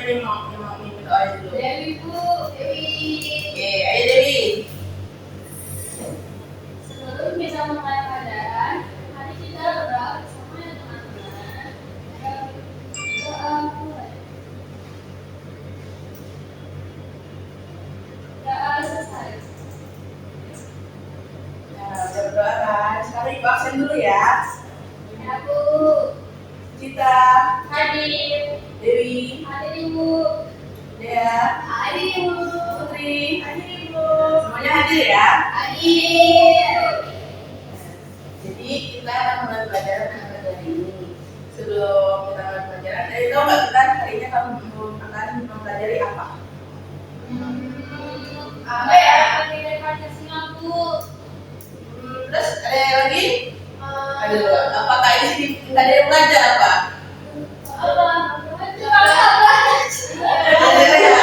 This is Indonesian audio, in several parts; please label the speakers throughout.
Speaker 1: yang mau mimpin doa dulu?
Speaker 2: Dewi Bu, Dewi.
Speaker 1: Oke, ayo Dewi.
Speaker 2: Sebelum kita mulai pelajaran, mari kita berdoa bersama ya teman-teman. Doa mulai. Doa selesai.
Speaker 1: Nah, udah berdoa kan? Sekarang ibu absen dulu ya.
Speaker 2: Ya Bu.
Speaker 1: Cita,
Speaker 2: Hadir.
Speaker 1: Dewi,
Speaker 2: Hadir Ibu.
Speaker 1: Dea,
Speaker 2: Hadir Ibu.
Speaker 1: Putri,
Speaker 2: Hadir Ibu.
Speaker 1: semuanya hadir ya.
Speaker 2: Hadir.
Speaker 1: Jadi kita akan mulai pelajaran hari ini. Sebelum kita mulai pelajaran, dari tahu nggak kita hari ini akan mempelajari apa?
Speaker 2: Apa ya? Nilai Pancasila Bu.
Speaker 1: Terus ada lagi? Aduh, apakah di sini nggak ada yang belajar apa?
Speaker 2: Apa?
Speaker 1: Ada ya?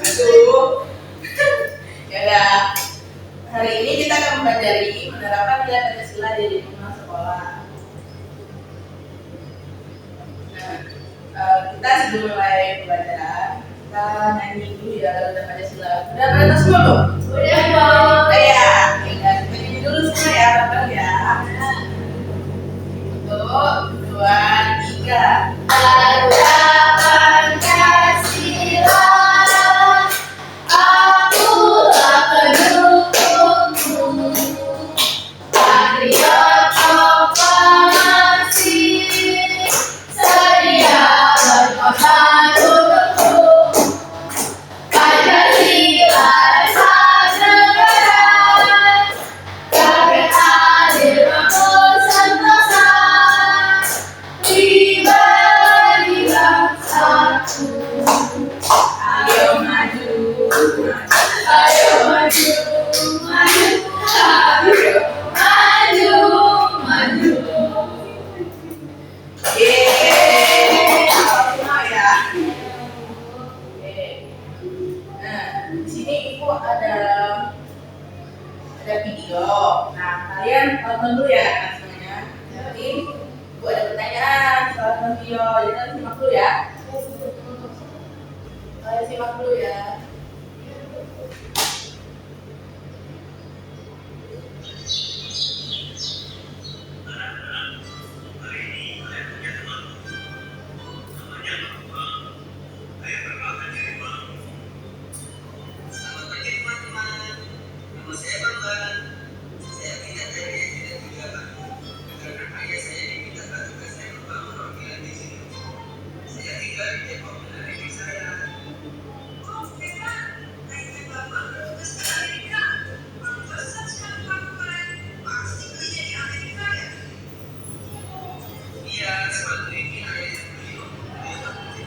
Speaker 1: Aduh. Ya udah. Hari ini kita akan mempelajari menerapkan nilai Pancasila di lingkungan sekolah. Nah, kita sebelum mulai pelajaran, kita nyanyi dulu ya Garuda Pancasila. Udah pada semua belum?
Speaker 2: Udah dong.
Speaker 1: Udah ya. Kita nyanyi dulu semua ya, bareng ya. 1, 2, 3.
Speaker 2: Garuda Pancasila, akulah pendukungmu, patriot proklamasi, sedia berkorban untukmu. Pancasila dasar negara, takkan adil makmur sentosa, pribadi bangsaku.
Speaker 1: Ayo maju,
Speaker 2: Ayo maju, maju, ayo maju, maju.
Speaker 1: Yeay, semua ya. Oke. Nah, di sini ibu ada video. Nah, kalian tonton dulu ya semuanya. Nanti ibu ada pertanyaan soal nonton video. Jadi kalian simak dulu ya. Kalian simak dulu ya.
Speaker 3: Selamat pagi teman-teman. Nama saya Bambang. Saya tidak dari SD 3 Pak. Karena ayah saya diminta tugas saya membangun perwakilan di sini. Saya tinggal di Depok dengan ibu saya. Oh, Bang. Ayah Bapak bertugas di Amerika. Pantesan sekali Pak kemarin. Pasti kerja di Amerika ya? Iya, sepatu ini ayah yang beli. Dia tak beli.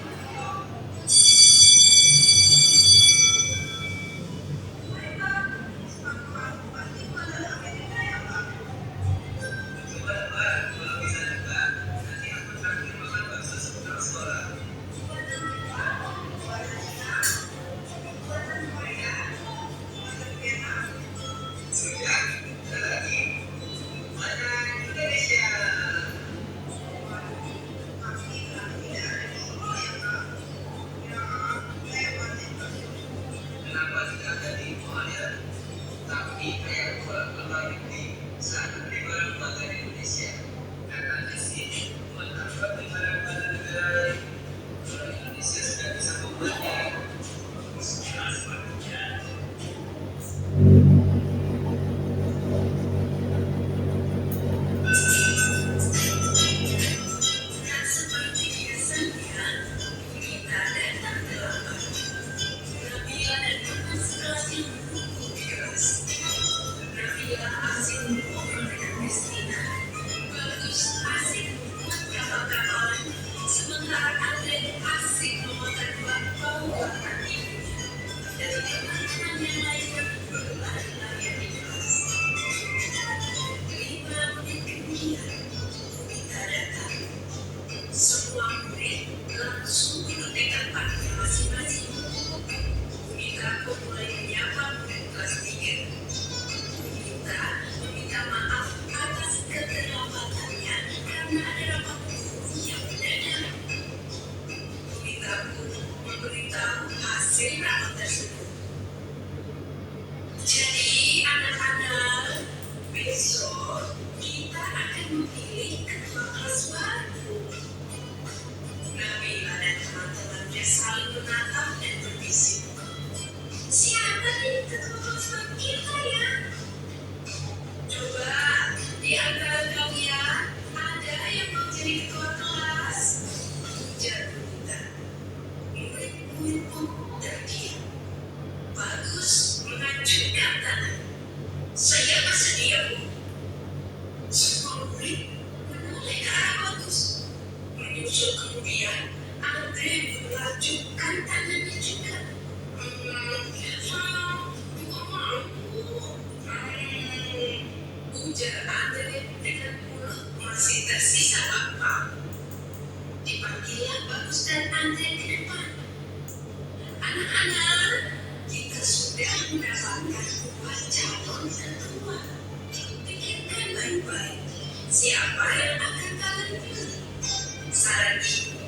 Speaker 3: Kenapa tidak ada di Italia? Tapi kayak luar negeri saat beli barang buatan Indonesia. Katanya sih menambah barang pada negara lain. Kalau Indonesia sudah bisa membuatnya. Seperti biasanya, kita datang terlambat. Nabila dan teman sekelas yang Nabila asik ngobrol dengan Christina. Bagus asik membuat kapal-kapalan. Sementara Andre asik memakan bau kaki. Dan teman-teman yang lainnya berlari-lari di kelas. 5 menit kemudian, kita datang. Semua murid langsung menunjukkan pakaian masing-masing. Kita mulai menyapa murid kelas 3. Kita meminta maaf atas keterlambatannya karena ada rapat yang mendadak. tersebut. Jadi anak-anak, besok kita akan memilih ketua kelas baru. Nabila dan teman-temannya saling menatap dan berbisik. Siapa nih ketua kelas baru kita ya? Coba di antara kalian ada yang mau jadi ketua kelas? Ujar Bunita. Murid-murid pun terdiam. Bagus mengacungkan tangan. Saya bersedia, Bu. Semua murid menoleh ke arah Bagus. Menyusul kemudian Andre melacungkan tangannya juga. Ujar Andre dengan mulut masih tersisa lapar. Dipanggillah Bagus dan Andre ke depan. Anak-anak, kita sudah mendapatkan dua calon ketua. Pikirkan baik-baik, siapa yang akan kalian pilih? Saran ibu,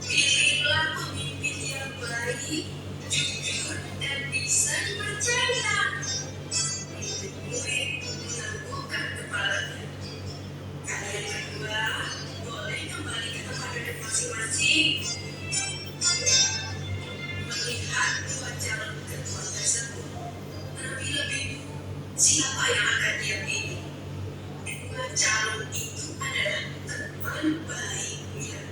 Speaker 3: pilihlah pemimpin yang baik, jujur, dan bisa dipercaya. Murid-murid menganggukkan kepalanya. Kalian berdua boleh kembali ke tempat duduk masing-masing. Melihat dua calon ketua tersebut, Nabila bingung siapa yang akan dia pilih. Dua calon itu adalah teman baiknya.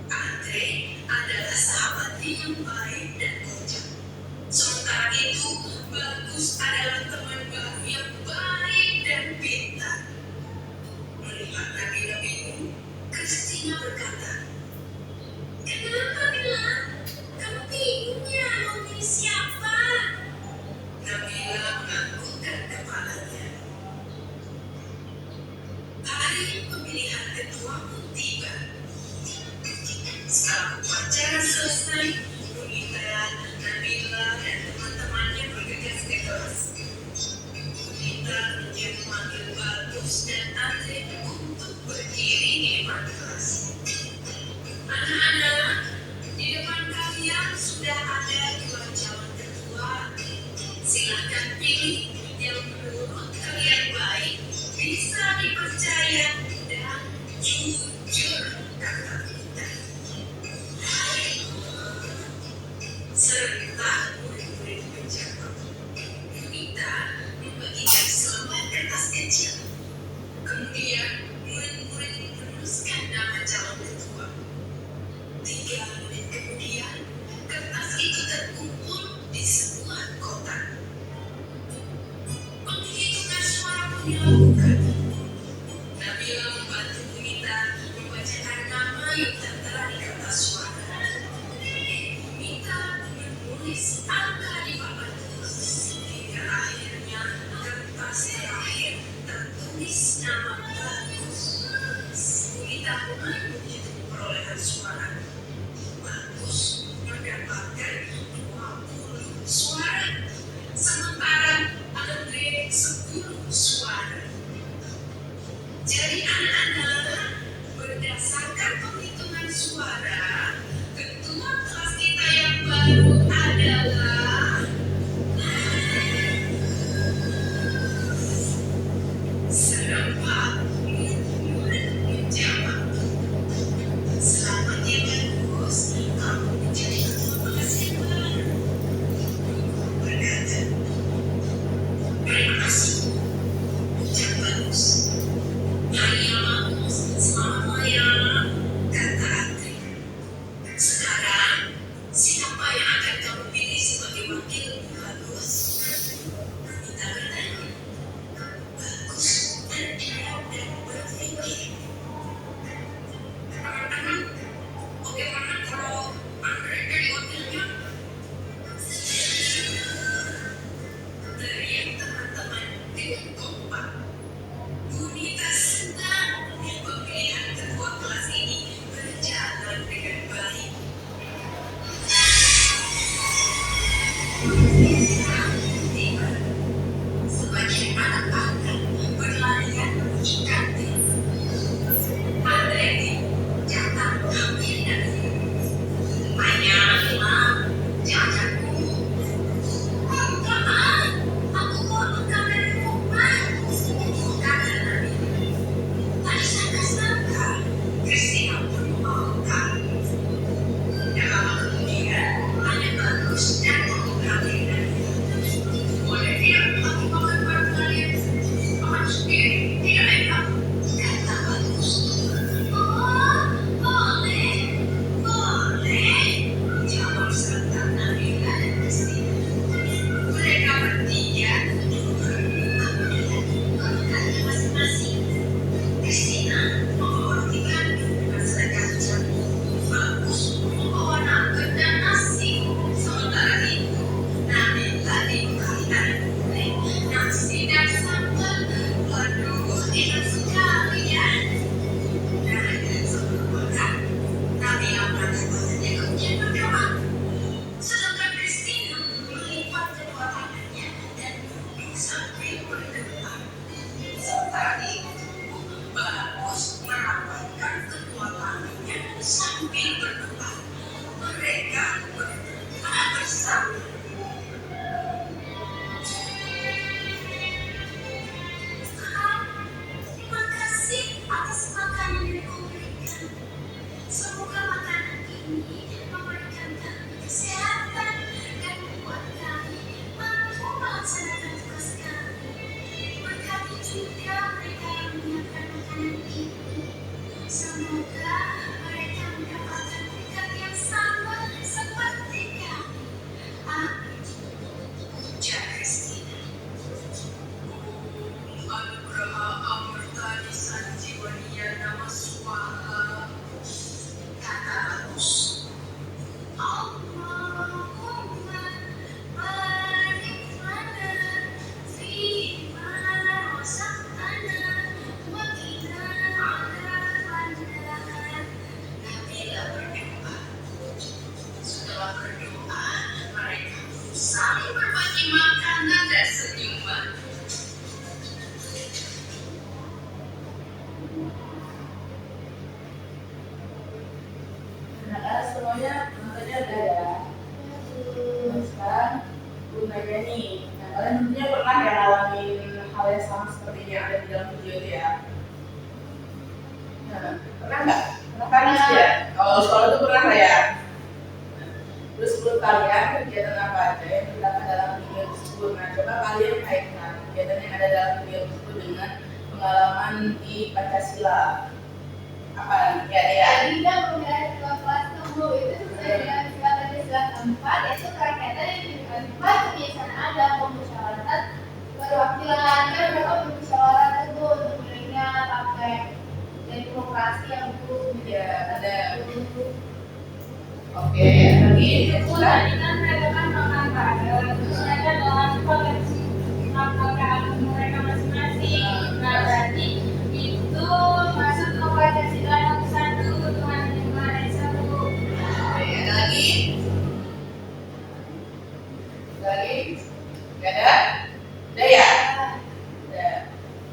Speaker 3: Andre adalah sahabatnya yang baik dan kocak. Sementara itu, Bagus adalah teman baru yang baik dan pintar. Melihat Nabila bingung, Kristina berkata, "Kenapa, Bila? Kamu bingung ya mau pilih siapa?" Nabila menganggukkan kepalanya. Hari pemilihan ketua pun tiba. Setelah upacara selesai, Bunita, Nabila, dan teman-temannya bergegas ke kelas. Bunita kemudian memanggil Bagus dan Andre untuk berdiri di depan kelas. Anak-anak, di depan kalian sudah ada dua calon ketua. Silakan pilih yang menurut kalian baik, bisa dipercaya, dan jujur, kata Bunita. Serentak murid-murid menjawab. Bunita membagikan selembar kertas kecil. Kemudian murid-murid menuliskan nama calon ketua. 3 menit kemudian, kertas itu terkumpul di sebuah kotak. Penghitungan suara pun dilakukan. Nabila membantu Bunita membacakan nama yang tertera di kertas suara. Bunita menulis angka di papan tulis. Hingga akhirnya kertas terakhir tertulis nama Bagus. Bunita mulai menghitung perolehan suara. Bagus mendapatkan 20 suara, sementara Andre 10 suara. Jadi anak-anak, berdasarkan penghitungan suara, ketua kelas kita yang baru adalah Terima kasih atas makanan yang kau berikan. Semoga makanan ini memberikan kami kesehatan dan membuat kami mampu melaksanakan tugas kami. Berkati juga mereka yang menyiapkan makanan ini. Semoga mereka mendapatkan berkat yang sama seperti kami. Amin. Ujar Kristina. Anugraha Amarta Sanjiwaniya Nama Swaha. Kata bagus. Allahumma barik lana fima razaqtana wa qina adzabannar. Nabila berdoa. Setelah berdoa, mereka saling berbagi makanan dan senyuman.
Speaker 1: Nah, semuanya nontonnya udah ya. Nah, sekarang gunanya nih. Nah, kalian tentunya pernah ya ngalamin hal yang sama seperti yang ada di dalam video itu ya. Nah, pernah nggak? Pernah kan ya? Kalau sekolah itu pernah nggak ya? Nah, terus menurut kalian kegiatan apa aja yang terdapat dalam video tersebut? Nah, coba kalian kaitkan kegiatan yang ada dalam video tersebut dengan pengalaman di Pancasila. Apa ya?
Speaker 2: Tadi kan pembelajaran kelas kamu itu sesuai dengan sila Pancasila keempat, yaitu kerakyatan yang dimiliki kebiasaan ada pemusyawaratan perwakilan. Kan mereka bermusyawarah tuh untuk milihnya pakai demokrasi yang betul.
Speaker 1: Ya, ada. Oke, lagi
Speaker 2: Tadi kan mereka kan makan bareng, terus mereka dalam koleksi makan mereka masing-masing. Nah, berarti itu masuk ke Pancasila yang satu, Tuhan yang Maha Esa.
Speaker 1: Oke, ada lagi? Lagi? Gak ada? Udah ya? Udah.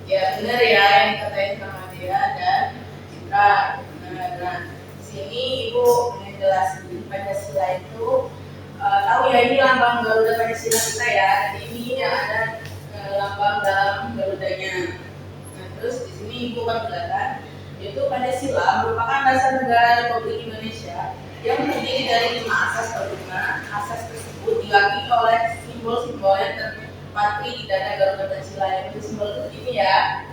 Speaker 1: Ya benar ya yang dikatain sama dia dan Citra. Nah, di sini Ibu ngejelasin Pancasila itu tahu ya ini lambang Garuda Pancasila kita ya. Jadi ini yang ada lambang dalam Garudanya. Nah, terus di sini Ibu kan jelaskan yaitu Pancasila merupakan dasar negara Republik Indonesia yang terdiri dari 5 asas. Kelima asas tersebut dilengkapi oleh simbol-simbol yang terpatri di dada Garuda Pancasila. Yang simbol itu ini ya.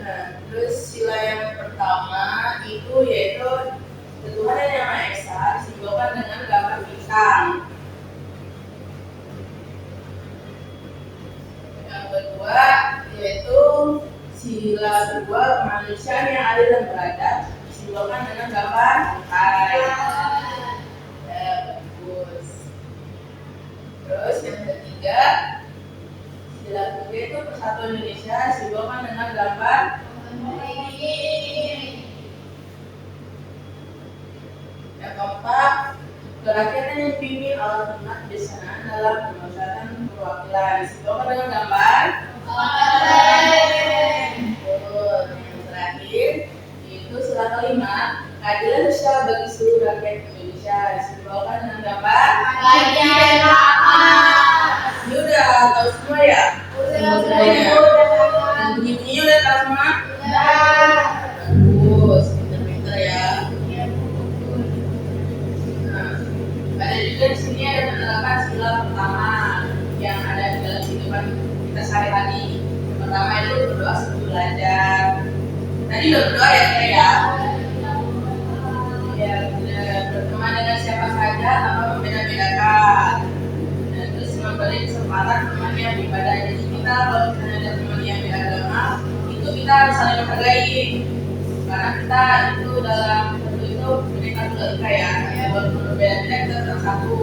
Speaker 1: Nah, terus sila yang pertama itu yaitu Tuhan yang Maha Esa disimbolkan dengan gambar bintang. Yang kedua yaitu sila kedua kemanusiaan yang adil dan beradab disimbolkan dengan gambar pantai. Ya, bagus. Terus yang ketiga sila ketiga itu persatuan Indonesia disimbolkan dengan gambar. Yang keempat, kerakyatan yang dipimpin oleh umat kebijaksanaan dalam pemusatan perwakilan disimbolkan dengan gambar. Betul. Yang terakhir itu sila kelima, keadilan sosial bagi seluruh rakyat Indonesia disimbolkan dengan gambar. Ini udah tahu semua ya? Semuanya. Dan bunyi-bunyinya udah tahu semua? Bagus, pinter-pinter ya. Nah, ada juga di sini ada penerapan sila pertama yang ada di dalam kehidupan kita sehari-hari. Yang pertama itu berdoa sebelum belajar. Tadi udah berdoa ya kita ya? Ya, berteman dengan siapa saja tanpa membeda-bedakan. Dan terus memberi kesempatan teman yang beribadah. Jadi kita kalau misalnya ada teman yang beda agama, itu kita harus saling menghargai. Karena kita itu dalam satu itu Bhinneka Tunggal Ika ya. Walaupun berbeda-beda kita tetap satu.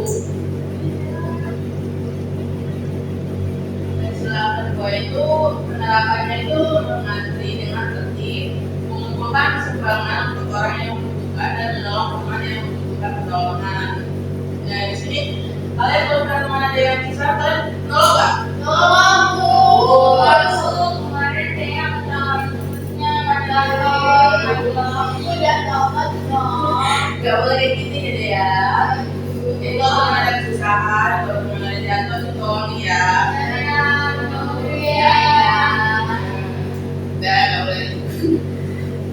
Speaker 1: Dan sila kedua itu penerapannya itu mengantri dengan tertib, mengumpulkan sumbangan untuk orang yang membutuhkan dan menolong teman yang membutuhkan pertolongan. Nah di sini kalian kalau pernah teman ada yang susah, kalian nolong nggak?
Speaker 2: Kemarin deh yang temannya pada
Speaker 1: Bagus.
Speaker 2: udah dapat dong.
Speaker 1: nggak boleh kayak gitu ya deh ya. Jadi kalau ada kesusahan, kalau ada jatuh itu tolong ya. Dan nggak boleh.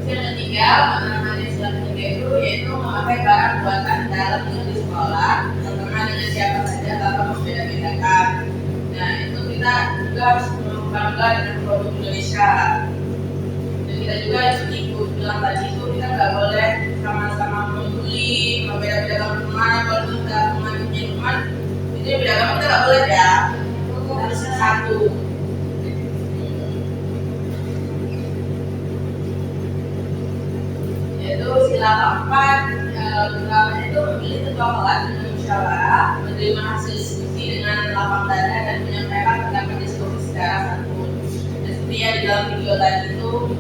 Speaker 1: Yang ketiga, penanaman sila ketiga itu yaitu memakai barang buatan dalam negeri di sekolah, terutama dengan siapa saja tanpa membeda-bedakan. Nah itu kita juga harus bangga dengan produk Indonesia. Dan kita juga ikut bilang tadi itu kita nggak boleh sama-sama membuli, membeda-bedakan teman. Kalau kita teman itu yang beda agama kita nggak boleh ya. Harus satu. Yaitu sila keempat, beberapa itu memilih ketua kelas dengan musyawarah, menerima hasil diskusi dengan lapang dada dan menyampaikan pendapat diskusi secara santun. Dan seperti yang di dalam video tadi itu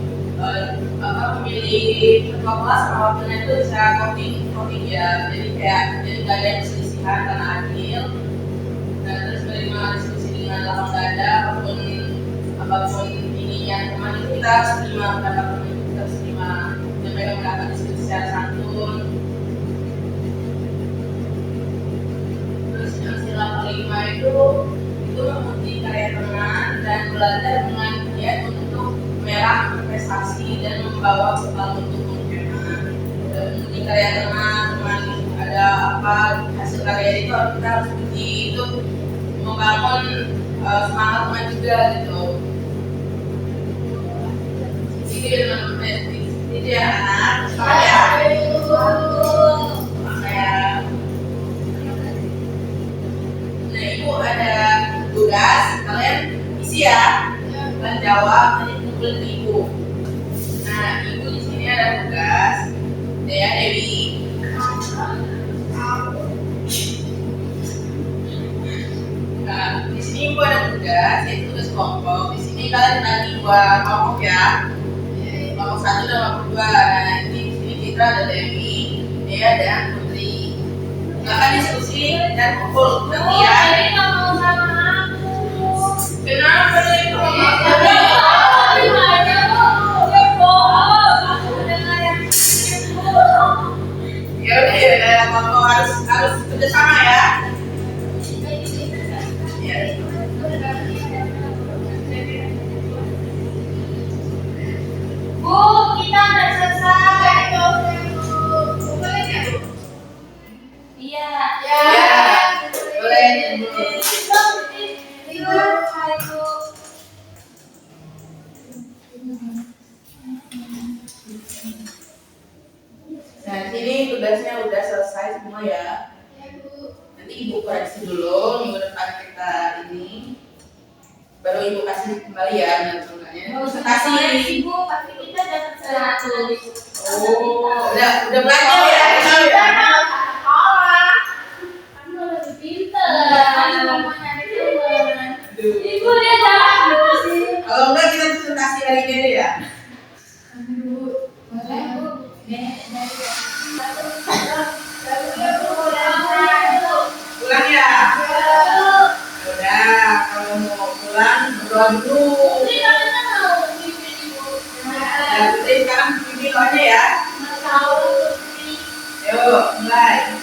Speaker 1: memilih ketua kelas sama wakilnya itu secara voting ya, jadi nggak ada perselisihan karena adil. Dan terus menerima diskusi dengan lapang dada, apapun ininya teman itu kita harus terima pendapat teman, kita harus terima. Mereka mendapat diskusi secara santun. Terus yang sila kelima itu memuji karya teman dan belajar dengan giat untuk merah prestasi dan membawa bekal untuk menghemat. Memuji karya teman ada apa hasil karya itu kita harus puji, itu membangun semangat teman juga gitu. Jadi teman-teman itu ya anak, nah ibu ada tugas, kalian isi ya, kalian jawab nanti kumpul ke ibu. Nah ibu di sini ada tugas, ya Dewi. Nah di sini ibu ada tugas, yaitu tugas kelompok. Di sini kalian bagi dua kelompok ya. Kelompok 1 dan kelompok 2. Nah ini di sini Citra ada Dewi, Dea dan Putri. Silakan diskusi dan kumpul nanti ya.
Speaker 2: Jadi nggak mau sama aku.
Speaker 1: Kenapa sih kamu? Ya udah ya, kelompok harus kerjasama ya.
Speaker 2: Bu, kita udah selesai. Iya.
Speaker 1: Boleh. Nah, sini tugasnya udah selesai semua ya. Nanti ibu koreksi dulu minggu depan kita ini. Baru ibu kasih kembali ya dengan presentasi.
Speaker 2: Ibu, pasti kita dapat 100.
Speaker 1: Oh, udah belajar ya?
Speaker 2: Kamu lebih pintar. Ibu dia jalan gitu sih.
Speaker 1: Kalau enggak kita presentasi hari ini ya. Pulang ya? Udah, kalau mau pulang berdoa dulu. Ya, Putri sekarang bimbing aja ya. Yuk, mulai.